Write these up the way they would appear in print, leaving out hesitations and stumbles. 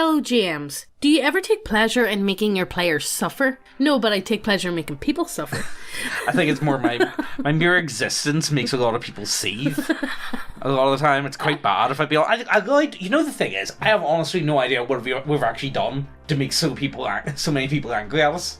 Fellow GMs, do you ever take pleasure in making your players suffer? No, but I take pleasure in making people suffer. I think it's more my mere existence makes a lot of people seethe. A lot of the time, it's quite bad. If I be honest, I like. You know, the thing is, I have honestly no idea what we've actually done to make so many people angry at us.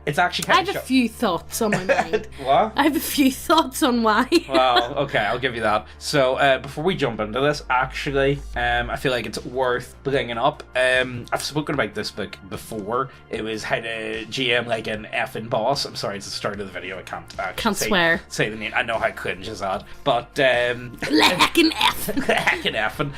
It's actually kind of... I have a few thoughts on my mind. What? I have a few thoughts on why. Well, okay, I'll give you that. So, before we jump into this, actually, I feel like it's worth bringing up. I've spoken about this book before. It was how to GM like an effing boss. I'm sorry, it's the start of the video. I can't swear. Say the name. I know how cringe is that. But, Heckin' effing. Heckin' effing.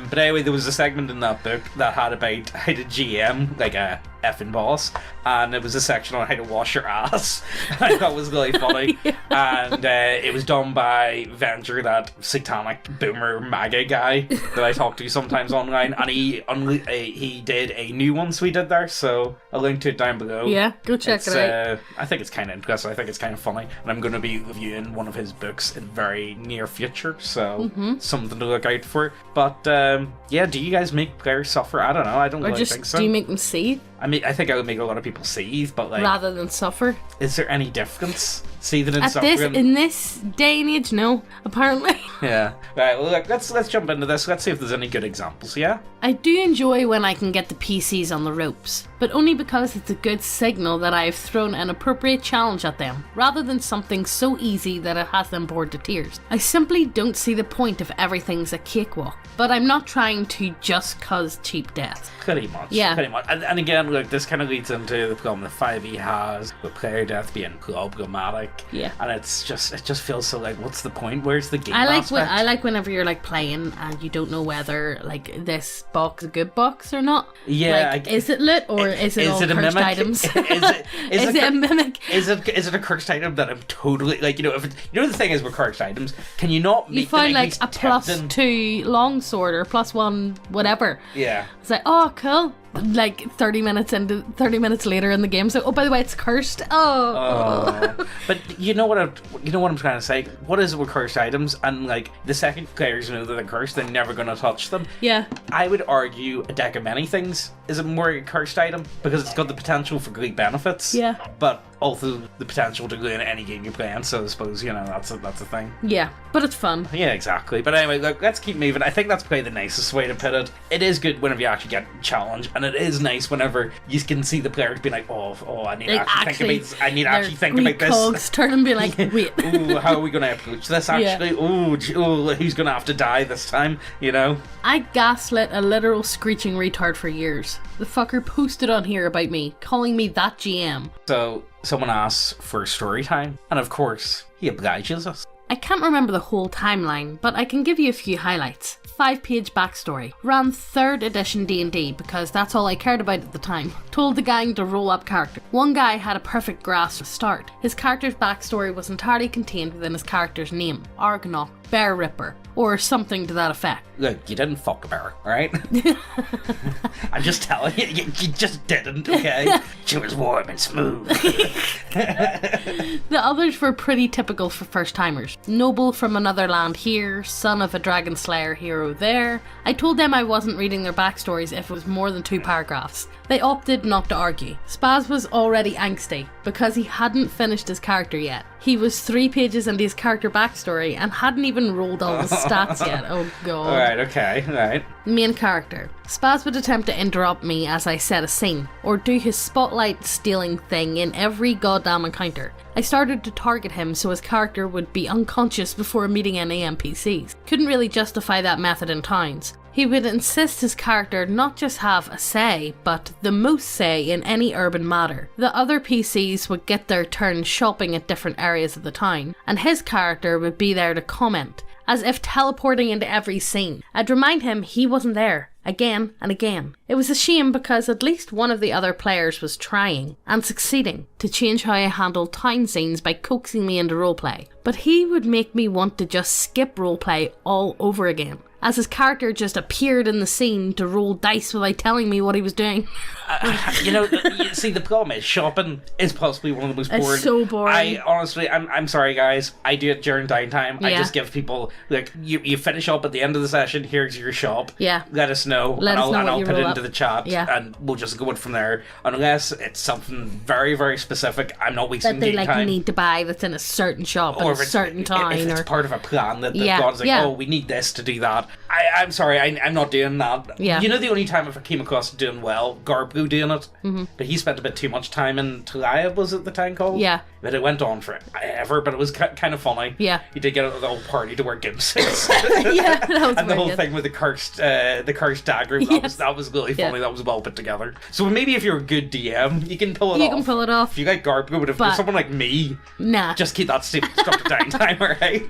But anyway, there was a segment in that book that had about how to GM like a effing boss, and it was a section on how to wash your ass. I thought it was really funny. Yeah. And it was done by Venture, that satanic boomer MAGA guy that I talk to sometimes online, and he did a new one, so he did there, so I'll link to it down below. Yeah, go check it out. I think it's kind of interesting. I think it's kind of funny, and I'm going to be reviewing one of his books in very near future, so something to look out for. But yeah, do you guys make players suffer? I don't know, I don't really think so. Do you make them seethe? I think I would make a lot of people seethe, but like... Rather than suffer? Is there any difference? Seething and suffering? In this day and age, no, apparently. Yeah. Right, well, look, let's jump into this. Let's see if there's any good examples, yeah? I do enjoy when I can get the PCs on the ropes, but only because it's a good signal that I have thrown an appropriate challenge at them, rather than something so easy that it has them bored to tears. I simply don't see the point if everything's a cakewalk, but I'm not trying to just cause cheap death. Pretty much. Yeah. Pretty much. And again, look, this kind of leads into the problem that 5e has with player death being problematic. Yeah. And it just feels so like, what's the point? Where's the game I like whenever you're like playing and you don't know whether like this box is a good box or not. Yeah. Like, is it lit or is it all cursed items? Is it a mimic? Is it a cursed item that I'm totally like, the thing is with cursed items, can you not make you find them like a +2 longsword or +1 whatever? Yeah. It's like, oh cool. Like 30 minutes later in the game, so by the way, it's cursed. But you know what I'm trying to say. What is it with cursed items? And like the second players know that they're cursed, they're never going to touch them. Yeah. I would argue a deck of many things is a more a cursed item because it's got the potential for great benefits. Yeah. But also the potential to go in any game you're playing. So I suppose that's a thing. Yeah, but it's fun. Yeah, exactly. But anyway, look, let's keep moving. I think that's probably the nicest way to put it. It is good whenever you actually get challenged. And it is nice whenever you can see the players being like, I need to actually think about this. Cogs turn and be like, wait. Ooh, how are we going to approach this actually? Yeah. Ooh, who's going to have to die this time, I gaslit a literal screeching retard for years. The fucker posted on here about me, calling me that GM. So, someone asks for story time, and of course, he obliges us. I can't remember the whole timeline, but I can give you a few highlights. 5-page backstory. Ran 3rd edition D&D because that's all I cared about at the time. Told the gang to roll up characters. One guy had a perfect grasp to start. His character's backstory was entirely contained within his character's name, Argonaut, Bear Ripper, or something to that effect. Look, you didn't fuck a bear, alright? I'm just telling you, you just didn't, okay? She was warm and smooth. The others were pretty typical for first-timers. Noble from another land here, son of a dragon slayer hero there. I told them I wasn't reading their backstories if it was more than 2 paragraphs. They opted not to argue. Spaz was already angsty because he hadn't finished his character yet. He was 3 pages into his character backstory and hadn't even rolled all the stats yet. Oh god. Alright, okay, alright. Main character. Spaz would attempt to interrupt me as I set a scene, or do his spotlight stealing thing in every goddamn encounter. I started to target him so his character would be unconscious before meeting any NPCs. Couldn't really justify that method in towns. He would insist his character not just have a say, but the most say in any urban matter. The other PCs would get their turn shopping at different areas of the town, and his character would be there to comment, as if teleporting into every scene. I'd remind him he wasn't there, again and again. It was a shame because at least one of the other players was trying, and succeeding, to change how I handled town scenes by coaxing me into roleplay. But he would make me want to just skip roleplay all over again. as his character just appeared in the scene to roll dice without telling me what he was doing. You see, the problem is shopping is possibly one of the most boring. It's so boring. I honestly, I'm sorry, guys. I do it during downtime. I Yeah. just give people, like, you finish up at the end of the session, here's your shop. Yeah. Let us know. Let us know what I'll you put it roll into up. the chat. Yeah. And we'll just go it from there. Unless it's something very, very specific, I'm not wasting That they game like time. need to buy that's in a certain shop in a if certain town. If it's or part of a plan that Yeah, God's like, yeah. oh, we need this to do that. I'm sorry, I'm not doing that. Yeah. You know, the only time if I came across it doing well, Garbgo doing it, but he spent a bit too much time in Talia, was it the town called? Yeah. But it went on forever, but it was kind of funny. Yeah. He did get the whole party to wear gimp suits. Yeah, that was And the very whole good. thing with the cursed dagger, Yes. that was really funny. Yeah. That was well put together. So maybe if you're a good DM, you can pull it You off. can pull it off. If you got Garbgo, but if But- you're someone like me, Nah. just keep that stupid stuff to downtime, alright?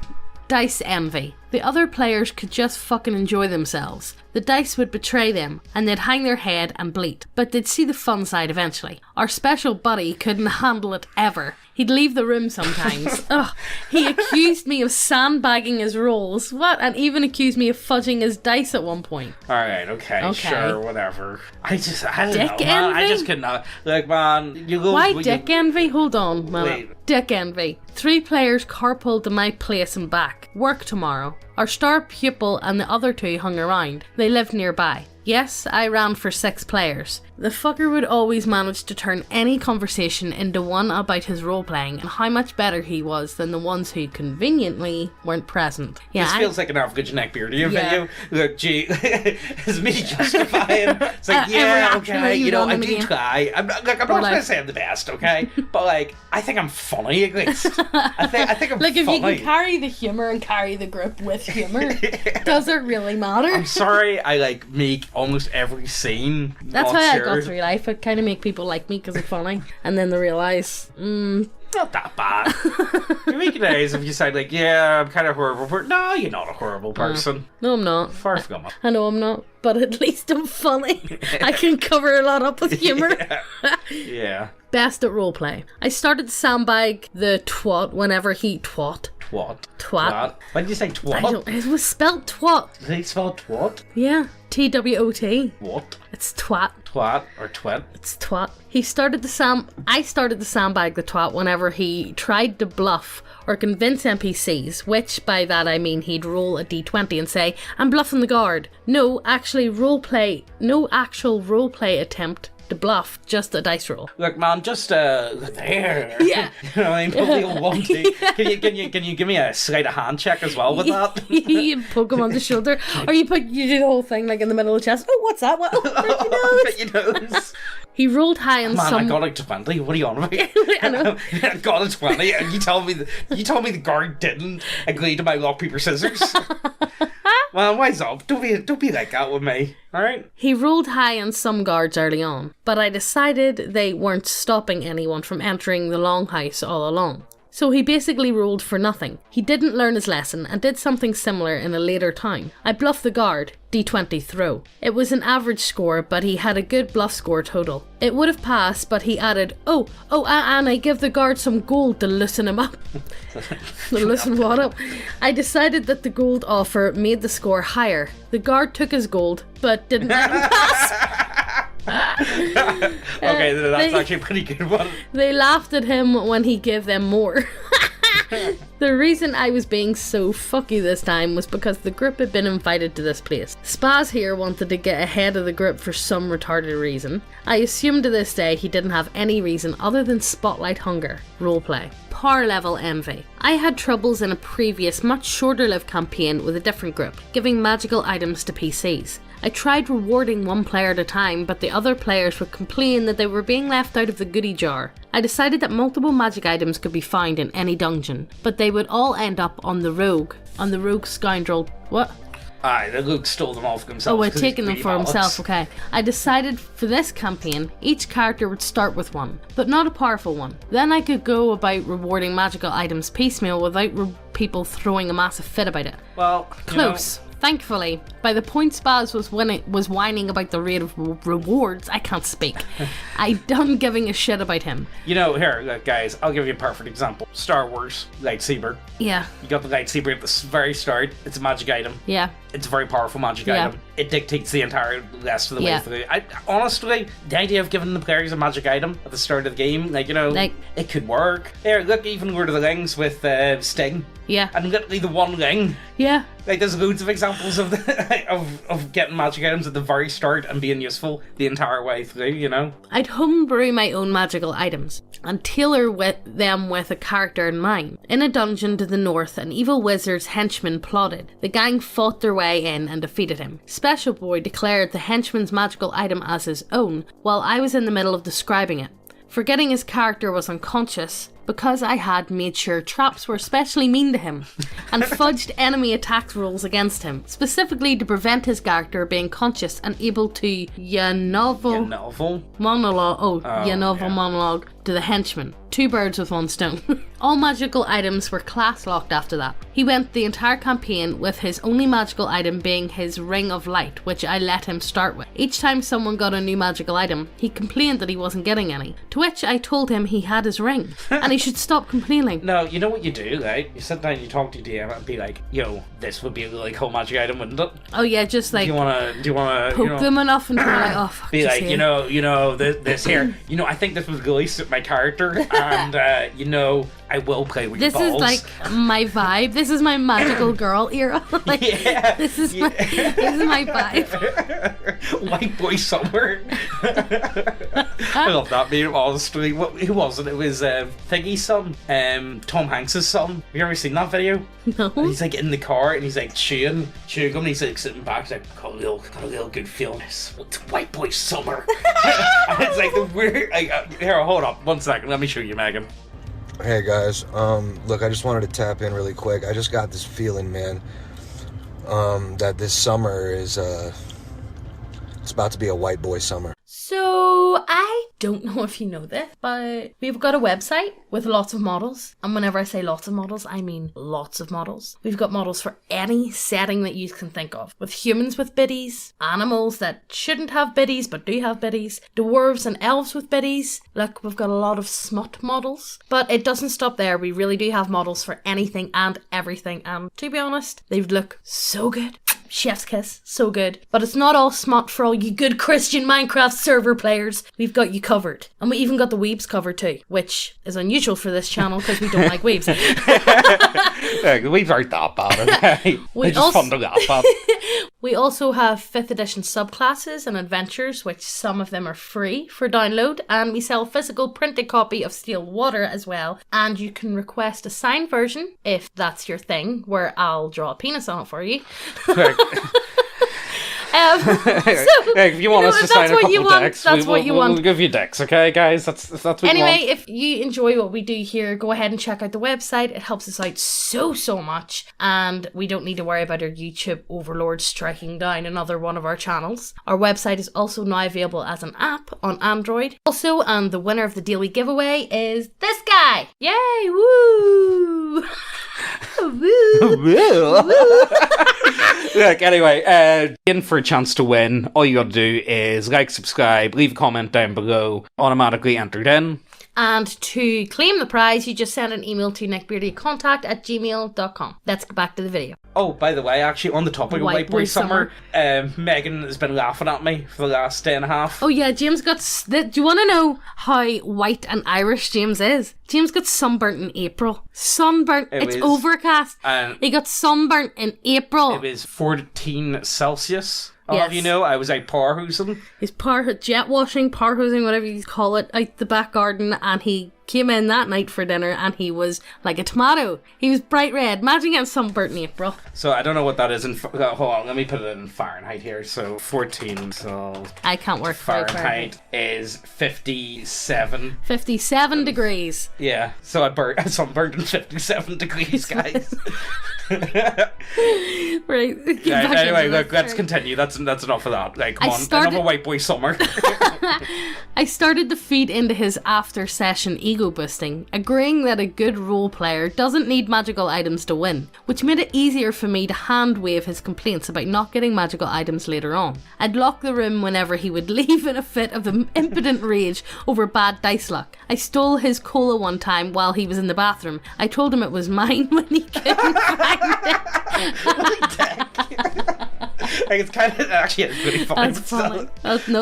Dice envy. The other players could just fucking enjoy themselves. The dice would betray them, and they'd hang their head and bleat. But they'd see the fun side eventually. Our special buddy couldn't handle it ever. He'd leave the room sometimes. Ugh. He accused me of sandbagging his rolls. What? And even accused me of fudging his dice at one point. Alright, okay, sure, whatever. I don't Dick know, man. I envy? just could not. Like, man, you go. Why dick envy? Hold on, man. Wait. Dick envy. 3 players carpooled to my place and back. Work tomorrow. Our star pupil and the other 2 hung around. They lived nearby. Yes, I ran for 6 players. The fucker would always manage to turn any conversation into one about his role-playing and how much better he was than the ones who conveniently weren't present. Yeah, This feels like an average Neckbeardia Yeah. video. Look, gee, it's me justifying. It's like, Every yeah, action that okay, you've you know, done I in the do game. try. I'm not Or going like- to say I'm the best, okay? But, like, I think I'm funny, at least. I think I'm Like, if funny. you can carry the humour and carry the group with humour, does it really matter? I'm sorry I, like, make almost every scene. That's not how sure. I go through life. I kind of make people like me because I'm funny, and then they realise, Not that bad. You're making days if you say, like, yeah, I'm kind of horrible. No, you're not a horrible person. no, I'm not. Far from it. I know I'm not, but at least I'm funny. I can cover a lot up with humour. Yeah. Best at roleplay. I started to sandbag the twat whenever he twat. Twat. Why did you say twat? I don't. It was spelled twat. Did they spell twat? Yeah, TWOT. What? It's twat. Twat or twit? It's twat. I started to sandbag the twat whenever he tried to bluff or convince NPCs, which by that I mean he'd roll a d20 and say, "I'm bluffing the guard." No actual roleplay attempt to bluff, just a dice roll. Look, man, just there. Yeah. You know what I mean? Put the old one, two. Can you give me a sleight of hand check as well with that? You poke him on the shoulder, or you do the whole thing like in the middle of the chest. Oh, what's that? What? Oh, Bet you knows. he rolled high on Man, some. I got like 20. What are you on about? I know. I got a 20, and you told me the guard didn't agree to my rock paper scissors. Well, wise up. Don't be like that with me. All right. He rolled high on some guards early on, but I decided they weren't stopping anyone from entering the longhouse all along. So he basically rolled for nothing. He didn't learn his lesson and did something similar in a later time. I bluffed the guard, d20 throw. It was an average score, but he had a good bluff score total. It would have passed, but he added, and I give the guard some gold to loosen him up. To loosen what up? I decided that the gold offer made the score higher. The guard took his gold, but didn't let him pass. Okay, that's actually a pretty good one. They laughed at him when he gave them more. The reason I was being so fucky this time was because the group had been invited to this place. Spaz here wanted to get ahead of the group for some retarded reason. I assume to this day he didn't have any reason other than spotlight hunger. Roleplay. Power level envy. I had troubles in a previous, much shorter lived campaign with a different group, giving magical items to PCs. I tried rewarding one player at a time, but the other players would complain that they were being left out of the goodie jar. I decided that multiple magic items could be found in any dungeon, but they would all end up on the rogue scoundrel. What? Aye, the Luke stole them all for himself. Oh, we're 'cause he's taking them greedy for bollocks. himself, okay. I decided for this campaign, each character would start with one, but not a powerful one. Then I could go about rewarding magical items piecemeal without people throwing a massive fit about it. Well, Close. Thankfully, By the point Spaz was whining about the rate of rewards, I can't speak. I done giving a shit about him. You know, here, look, guys, I'll give you a perfect example. Star Wars lightsaber. Yeah. You got the lightsaber at the very start. It's a magic item. Yeah. It's a very powerful magic item. It dictates the entire rest of the way through. Honestly, the idea of giving the players a magic item at the start of the game, like, you know, it could work. Here, look, even Lord of the Rings with Sting. Yeah. And literally the one ring. Yeah. Like, there's loads of examples of of getting magic items at the very start and being useful the entire way through, you know? I'd homebrew my own magical items and tailor them with a character in mind. In a dungeon to the north, an evil wizard's henchmen plotted. The gang fought their way in and defeated him. Special Boy declared the henchman's magical item as his own, while I was in the middle of describing it. Forgetting his character was unconscious, because I had made sure traps were especially mean to him, and fudged enemy attack rolls against him, specifically to prevent his character being conscious and able to monologue to the henchman. 2 birds with 1 stone. All magical items were class locked after that. He went the entire campaign with his only magical item being his Ring of Light, which I let him start with. Each time someone got a new magical item, he complained that he wasn't getting any, to which I told him he had his ring, and he should stop complaining. No, you know what you do, right? You sit down and you talk to your DM and be like, yo, this would be a really cool magic item, wouldn't it? Oh yeah, just like, do you wanna poke them enough until like, oh fuck, be like, you know, this here, you know, I think this would really suit my character, and you know, I will play with your balls. This is like my vibe. This is my magical girl era. Like, yeah. This is my vibe. White boy summer. I love that meme, honestly. Who was it? It was Thingy's son, Tom Hanks' son. Have you ever seen that video? No. And he's like in the car and he's like chewing gum and he's like sitting back. He's like, got a little good feeling. It's white boy summer. And it's like the weird. Like, here, hold up, 1 second. Let me show you, Megan. Hey guys, look, I just wanted to tap in really quick. I just got this feeling, man, that this summer is, it's about to be a white boy summer. So, I don't know if you know this, but we've got a website with lots of models. And whenever I say lots of models, I mean lots of models. We've got models for any setting that you can think of. With humans with biddies, animals that shouldn't have biddies but do have biddies, dwarves and elves with biddies. Look, we've got a lot of smut models. But it doesn't stop there. We really do have models for anything and everything. And to be honest, they look so good. Chef's kiss, so good. But it's not all smut for all you good Christian Minecraft server players. We've got you covered. And we even got the weebs covered too, which is unusual for this channel because we don't like weebs. Yeah, the weebs aren't that bad, okay? They're just fun to laugh at. We also have 5th edition subclasses and adventures, which some of them are free for download, and we sell a physical printed copy of Steel Water as well, and you can request a signed version if that's your thing, where I'll draw a penis on it for you. If you want us to sign a couple decks, we'll give you decks, okay, guys? That's what anyway, we want. If you enjoy what we do here, go ahead and check out the website. It helps us out so much, and we don't need to worry about our YouTube overlord striking down another one of our channels. Our website is also now available as an app on Android. Also, and the winner of the daily giveaway is this guy! Yay! Woo! Look, anyway, in for a chance to win, all you gotta do is like, subscribe, leave a comment down below, automatically entered in. And to claim the prize, you just send an email to neckbeardiacontact@gmail.com. Let's go back to the video. Oh, by the way, actually, on the topic of White Boy Summer, Megan has been laughing at me for the last day and a half. Oh yeah, James got... do you want to know how white and Irish James is? James got sunburnt in April. Sunburnt. It's overcast. He got sunburnt in April. It was 14 Celsius. I'll Yes. have you know, I was out powerhoosing. He's jet washing, powerhoosing, whatever you call it, out the back garden, and he came in that night for dinner and he was like a tomato. He was bright red. Imagine getting sunburnt in April. So I don't know what that is in... hold on, let me put it in Fahrenheit here. So 14, so... I can't work Fahrenheit is 57. 57 degrees. Yeah, so I sunburned in 57 degrees, guys. Right. Get Yeah, back anyway, into look, this. let's Right. continue. That's enough of that. Like, come I on, started- another white boy summer. I started to feed into his after-session ego boosting, agreeing that a good role player doesn't need magical items to win, which made it easier for me to hand-wave his complaints about not getting magical items later on. I'd lock the room whenever he would leave in a fit of impotent rage over bad dice luck. I stole his cola one time while he was in the bathroom. I told him it was mine when he couldn't find it. Like, it's kind of, actually, it's really funny. That's but still. funny.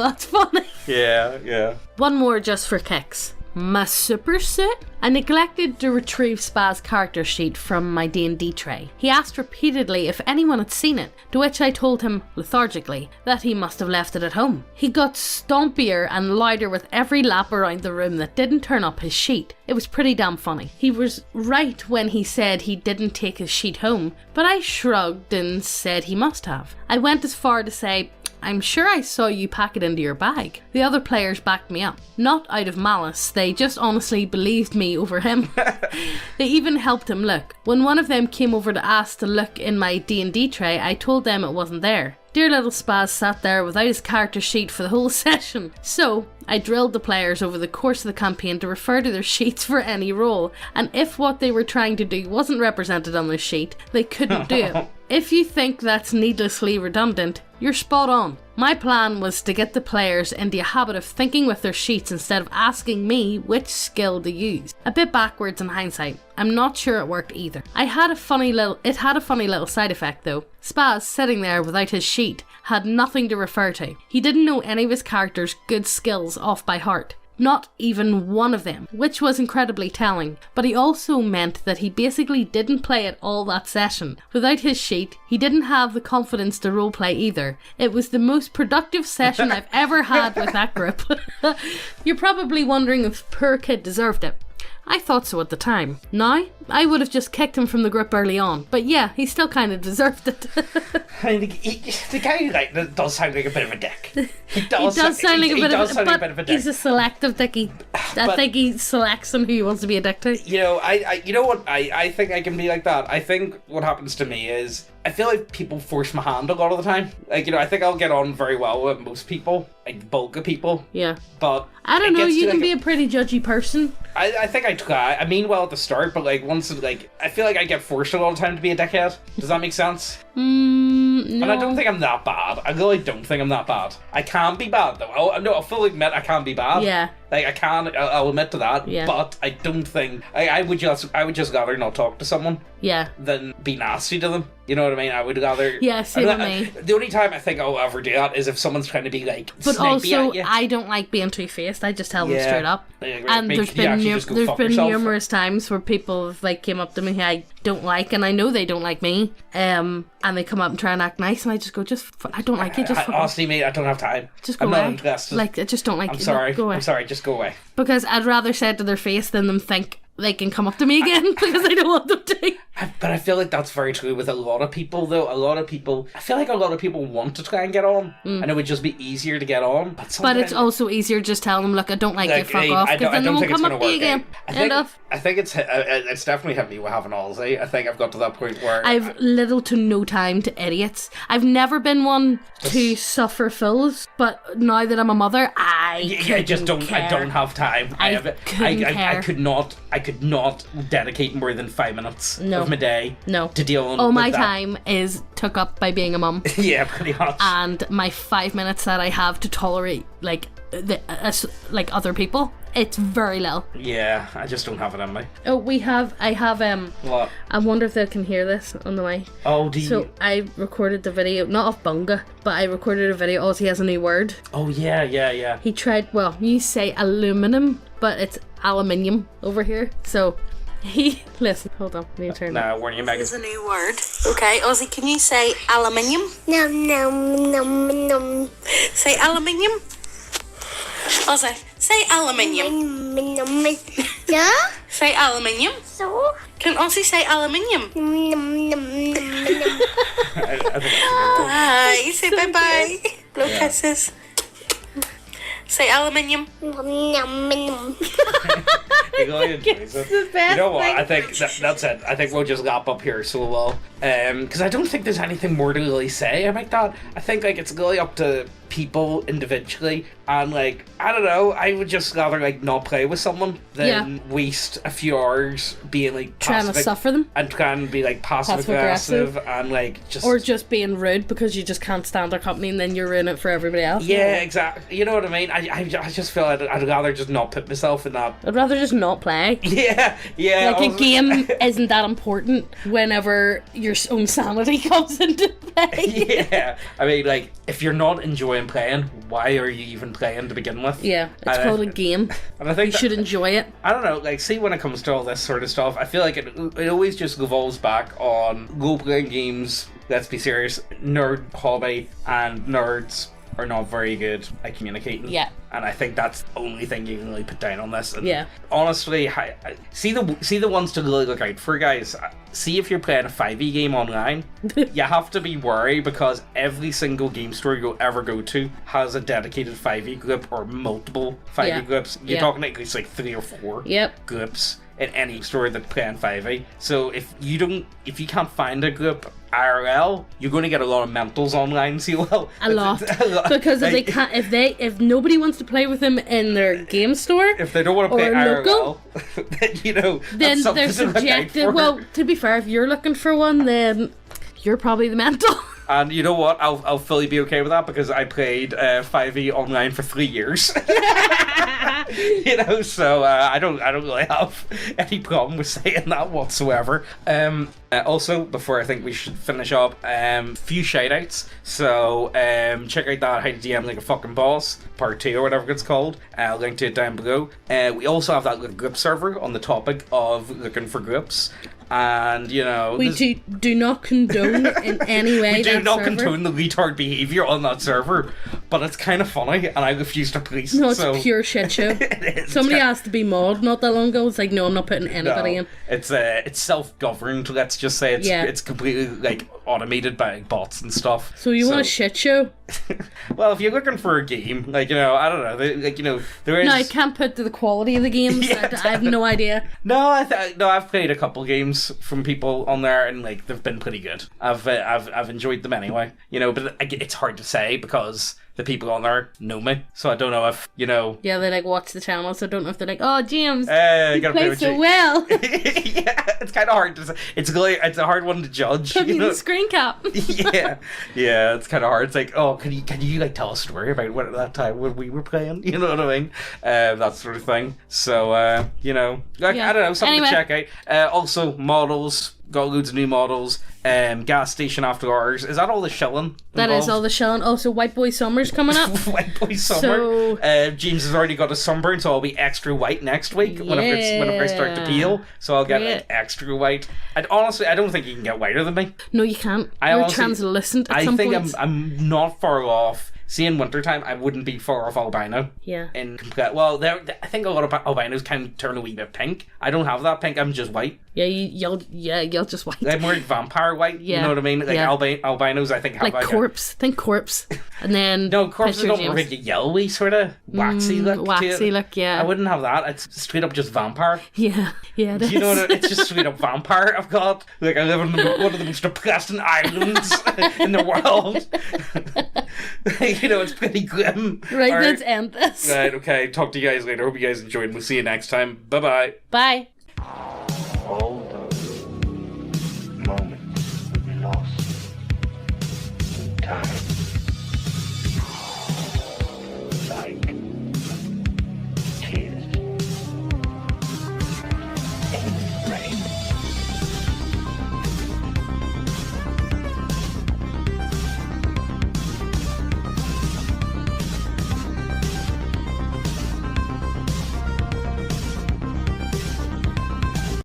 That's funny. Yeah. One more just for kicks. My super suit? I neglected to retrieve Spa's character sheet from my D&D tray. He asked repeatedly if anyone had seen it, to which I told him, lethargically, that he must have left it at home. He got stompier and louder with every lap around the room that didn't turn up his sheet. It was pretty damn funny. He was right when he said he didn't take his sheet home, but I shrugged and said he must have. I went as far to say, I'm sure I saw you pack it into your bag. The other players backed me up. Not out of malice, they just honestly believed me over him. They even helped him look. When one of them came over to ask to look in my D&D tray, I told them it wasn't there. Dear little Spaz sat there without his character sheet for the whole session. So, I drilled the players over the course of the campaign to refer to their sheets for any role, and if what they were trying to do wasn't represented on their sheet, they couldn't do it. If you think that's needlessly redundant, you're spot on. My plan was to get the players into a habit of thinking with their sheets instead of asking me which skill to use. A bit backwards in hindsight. I'm not sure it worked either. It had a funny little side effect though. Spaz, sitting there without his sheet, had nothing to refer to. He didn't know any of his character's good skills off by heart. Not even one of them, which was incredibly telling, but he also meant that he basically didn't play it all that session. Without his sheet, he didn't have the confidence to roleplay either. It was the most productive session I've ever had with that group. You're probably wondering if poor kid deserved it. I thought so at the time. Now, I would have just kicked him from the group early on, but yeah, he still kind of deserved it. I mean, the guy like does sound like a bit of a dick. He does sound like a bit of a dick. He's a selective dicky. I think he selects on who he wants to be a dick to. You know, you know what? I think I can be like that. I think what happens to me is I feel like people force my hand a lot of the time. Like, you know, I think I'll get on very well with most people, like the bulk of people. Yeah. But I don't know. You to, can like, be a pretty judgy person. I think I try. I mean well at the start, but like once, like I feel like I get forced a lot of time to be a dickhead. Does that make sense? No. And I don't think I'm that bad. I really don't think I'm that bad. I can be bad though. I'll fully admit I can be bad. Yeah. Like I can. I'll admit to that. Yeah. But I don't think I would just rather not talk to someone Yeah. than be nasty to them. You know what I mean? I would rather. Yeah, same with me. The only time I think I'll ever do that is if someone's trying to be like But snipey also, at you. I don't like being two-faced. I just tell them Yeah. straight up. Like, And make- there's you been actually just go fuck yourself. numerous times where people have like came up to me who I don't like, and I know they don't like me. And they come up and try and act nice, and I just go, I don't like you. Just Honestly, mate, I don't have time. Just go I'm away. not interested. Like, I just don't like I'm you. sorry. No, go away. I'm sorry. Just go away. Because I'd rather say it to their face than them think they can come up to me again because I don't want them to. But I feel like that's very true with a lot of people, though. I feel like a lot of people want to try and get on, and it would just be easier to get on. But it's also easier just telling them, look, I don't like you, fuck off, because then they won't come up to you again. I think it's definitely hit me with having Halsey. I think I've got to that point where I've little to no time to idiots. I've never been one to suffer fools, but now that I'm a mother, I just don't. care. I don't have time. I couldn't care. I could not dedicate more than 5 minutes of my day. No. To deal with all my that. time is took up by being a mum. Yeah, pretty much. And my 5 minutes that I have to tolerate like other people, it's very little. Yeah, I just don't have it in me. Oh, I have What? I wonder if they can hear this on the way. Oh, do you? So I recorded the video, not of Bunga, but I recorded a video. Oh, he has a new word. Oh yeah. He tried. Well, you say aluminum, but it's aluminium over here. So listen. Hold on. Let me turn. Nah, weren't you, Megan? There's a new word. Okay, Ozzy, can you say aluminium? No. Say aluminium. Ozzy, say aluminium. Yeah? Say aluminium. So? Can Ozzy say aluminium? I think Bye. Say bye. Blow kisses. Say aluminium. He really enjoys it. the best You know what? thing. I think that's it. I think we'll just wrap up here so well. Because I don't think there's anything more to really say about that. I think like it's really up to people individually, and like I don't know, I would just rather like not play with someone than waste a few hours being like Trying to suffer them. and trying to be like passive aggressive and like just Or just being rude because you just can't stand their company and then you're ruining it for everybody else. yeah, exactly. You know what I mean? I just feel I'd rather just not put myself in that. I'd rather just not play. Yeah. Like also- a game isn't that important whenever your own sanity comes into play. Yeah, I mean, like, if you're not enjoying playing, why are you even playing to begin with? Yeah, it's And called a game. And I think You should enjoy it. I don't know, like, see, when it comes to all this sort of stuff, I feel like it always just revolves back on role-playing games, let's be serious, nerd hobby, and nerds are not very good at communicating. Yeah. And I think that's the only thing you can really put down on this. And Yeah. honestly, see the ones to really look out for, guys. See if you're playing a 5e game online, you have to be wary because every single game store you'll ever go to has a dedicated 5e group or multiple 5e groups. You're talking at least like 3 or 4 groups in any store that play on 5e. So if you can't find a group IRL, you're going to get a lot of mentals online. See, well, A lot. Because if they can't, if nobody wants to play with them in their game store, if they don't want to play or IRL, local, then then they're to look out subjected. for. Well, to be fair, if you're looking for one, then you're probably the mental. And you know what? I'll fully be okay with that because I played 5e online for 3 years. So I don't really have any problem with saying that whatsoever. Also, before I think we should finish up, few shout-outs. So check out that How to DM Like a Fucking Boss Part 2 or whatever it's called. I'll link to it down below. We also have that little group server on the topic of looking for groups. And we do not condone in any way. We do that not server. condone the retard behaviour on that server, but it's kind of funny, and I refuse to police it. No, it's so. a pure shit show. It is. Somebody asked to be mod not that long ago. It's like, no, I'm not putting anybody in. It's self-governed. Let's just say it's completely like automated by bots and stuff. So you want a shit show? Well, if you're looking for a game, like I don't know, there is. No, I can't put to the quality of the games. I have no idea. No, I've played a couple games from people on there, and like they've been pretty good. I've enjoyed them anyway, but it's hard to say because the people on there know me, so I don't know if Yeah, they like watch the channel, so I don't know if they're like, oh, James, you you play so well. Yeah, it's kind of hard to say. It's a hard one to judge. Put me in the screen cap. yeah, it's kind of hard. It's like, oh, can you like tell a story about what that time when we were playing? You know what I mean? That sort of thing. So I don't know, something to check out. Also, models. Got loads of new models. Gas station after hours. Is that all the shilling? That is all the shilling. Also, White Boy Summer's coming up. White Boy Summer. So, James has already got a sunburn, so I'll be extra white next week whenever I start to peel. So I'll get like extra white. And honestly, I don't think you can get whiter than me. No, you can't. You're translucent at some points. I'm not far off. See, in wintertime, I wouldn't be far off albino. Yeah. Well, I think a lot of albinos can turn a wee bit pink. I don't have that pink. I'm just white. Yeah, you'll just white. I'm more like vampire white. Yeah. You know what I mean? Like albinos, I think have like corpse. Think corpse, and then no, corpses don't have like a yellowy sort of waxy look. Waxy look, yeah. I wouldn't have that. It's straight up just vampire. Yeah. It is. You know what? It's just straight up vampire. I've got like I live on one of the most depressing islands in the world. It's pretty grim. Right, let's end this. Right, okay. Talk to you guys later. Hope you guys enjoyed. We'll see you next time. Bye-bye. Bye.